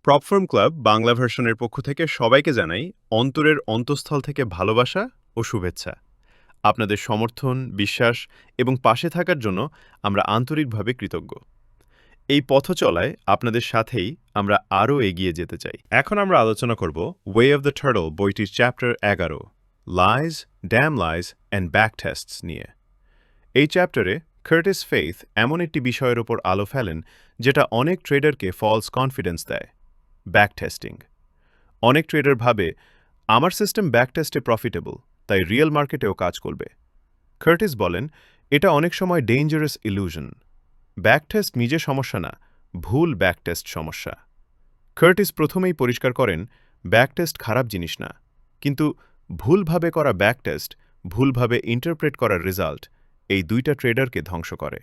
প্রপফর্ম club Bangla ভার্সনের পক্ষ থেকে সবাইকে জানাই অন্তরের অন্তঃস্থল থেকে ভালোবাসা ও শুভেচ্ছা। আপনাদের সমর্থন, বিশ্বাস এবং পাশে থাকার জন্য আমরা আন্তরিকভাবে কৃতজ্ঞ। এই পথ চলায় আপনাদের সাথেই আমরা আরও এগিয়ে যেতে চাই। এখন আমরা আলোচনা করব ওয়ে অফ দ্য টার্টল বইটির chapter 11 lies, damn lies and back tests নিয়ে। এই চ্যাপ্টারে কার্টিস ফেইথ এমন একটি বিষয়ের ওপর আলো ফেলেন যেটা অনেক ট্রেডারকে ফলস কনফিডেন্স দেয়, ব্যাক টেস্টিং। অনেক ট্রেডার ভাবে আমার সিস্টেম ব্যাক টেস্টে প্রফিটেবল, তাই রিয়েল মার্কেটেও কাজ করবে। কার্টিস বলেন এটা অনেক সময় ডেঞ্জারাস ইলিউশন। ব্যাক টেস্ট নিজে সমস্যা না, ভুল ব্যাক টেস্ট সমস্যা। কার্টিস প্রথমেই পরিষ্কার করেন ব্যাক টেস্ট খারাপ জিনিস না, কিন্তু ভুলভাবে করা ব্যাক টেস্ট, ভুলভাবে ইন্টারপ্রেট করার রেজাল্ট, এই দুইটা ট্রেডারকে ধ্বংস করে।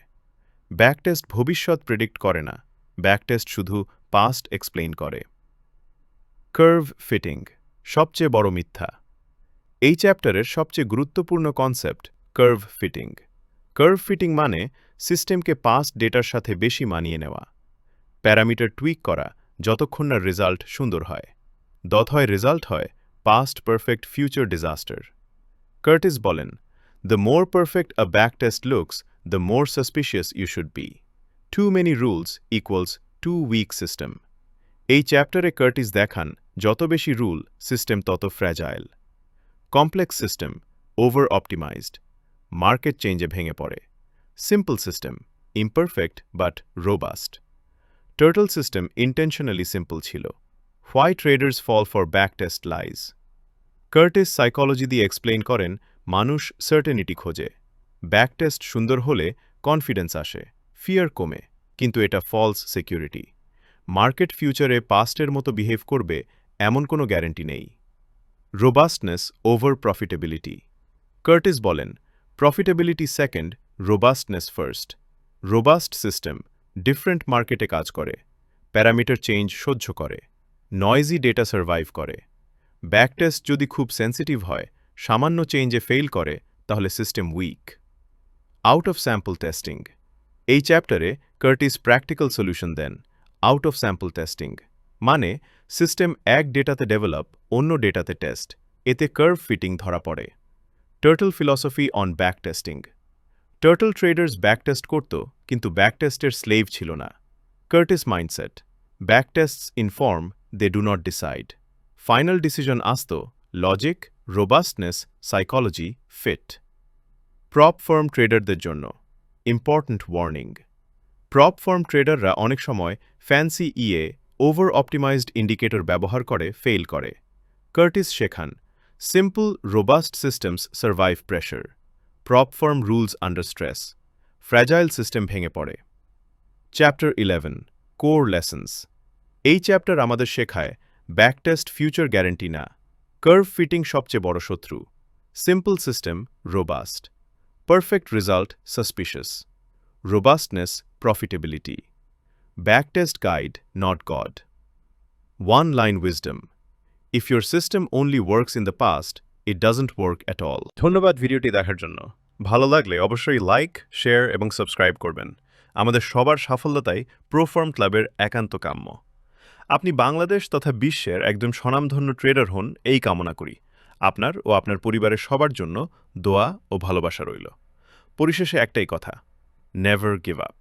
ব্যাক টেস্ট ভবিষ্যৎ প্রেডিক্ট করে না, ব্যাক টেস্ট শুধু পাস্ট এক্সপ্লেইন করে। কার্ভ ফিটিং সবচেয়ে বড় মিথ্যা। এই চ্যাপ্টারের সবচেয়ে গুরুত্বপূর্ণ concept curve fitting. Curve fitting মানে সিস্টেমকে পাস্ট ডেটার সাথে বেশি মানিয়ে নেওয়া, প্যারামিটার টুইক করা যতক্ষণ না রেজাল্ট সুন্দর হয়, হয় রেজাল্ট হয় past perfect, future disaster. Curtis বলেন the more perfect a back test looks, the more suspicious you should be. Too many rules equals to weak system. এই চ্যাপ্টারে কার্টিস দেখান যত বেশি রুল, সিস্টেম তত fragile. Complex system over optimized, market চেঞ্জে ভেঙে পড়ে। Simple system imperfect but robust. Turtle system intentionally simple ছিল। Why traders fall for back test lies. Curtis psychology দিয়ে এক্সপ্লেইন করেন মানুষ সার্টেনিটি খোঁজে। ব্যাক টেস্ট সুন্দর হলে কনফিডেন্স আসে, ফিয়ার কমে, কিন্তু এটা ফলস সিকিউরিটি। মার্কেট ফিউচারে পাস্টের মতো বিহেভ করবে এমন কোনো গ্যারান্টি নেই। Robustness over profitability. কার্টিস বলেন profitability second, robustness first. Robust system different মার্কেটে কাজ করে, প্যারামিটার চেঞ্জ সহ্য করে, নয়েজি ডেটা সার্ভাইভ করে। ব্যাক টেস্ট যদি খুব সেন্সিটিভ হয়, সামান্য চেঞ্জে ফেইল করে, তাহলে system weak. Out of sample testing. এই চ্যাপ্টারে কার্টিস প্র্যাকটিক্যাল সলিউশন দেন। আউট অফ স্যাম্পল টেস্টিং মানে সিস্টেম এক ডেটাতে ডেভেলপ, অন্য ডেটাতে টেস্ট, এতে কার্ভ ফিটিং ধরা পড়ে। Turtle philosophy on back testing. Turtle traders back test করত, কিন্তু ব্যাক টেস্টের স্লেভ ছিল না। Curtis mindset back tests inform, they do not decide. Final decision আসত logic, robustness, psychology, fit. Prop firm ট্রেডারদের জন্য ইম্পর্ট্যান্ট ওয়ার্নিং। প্রপ ফার্ম ট্রেডাররা অনেক সময় ফ্যান্সি ওভার অপটিমাইজড ইন্ডিকেটর ব্যবহার করে ফেইল করে। কার্টিস শেখান simple robust systems survive pressure. Prop farm rules under stress, fragile system ভেঙে পড়ে। Chapter 11 core lessons. এই চ্যাপ্টার আমাদের শেখায় ব্যাক টেস্ট ফিউচার গ্যারান্টি না, কার্ভ ফিটিং সবচেয়ে বড় শত্রু। Simple system robust, perfect result suspicious, robustness, profitability. Backtest guide, not God. One-line wisdom. If your system only works in the past, it doesn't work at all. ধন্যবাদ ভিডিওটি দেখার জন্য। ভালো লাগলে অবশ্যই লাইক, শেয়ার এবং সাবস্ক্রাইব করবেন। আমাদের সবার সাফল্যতাই প্রোফার্ম ক্লাবের একান্ত কাম্য। আপনি বাংলাদেশ তথা বিশ্বের একজন স্বনামধন্য ট্রেডার হন, এই কামনা করি। আপনার ও আপনার পরিবারের সবার জন্য দোয়া ও ভালোবাসা রইল। পরিশেষে একটাই কথা, never give up.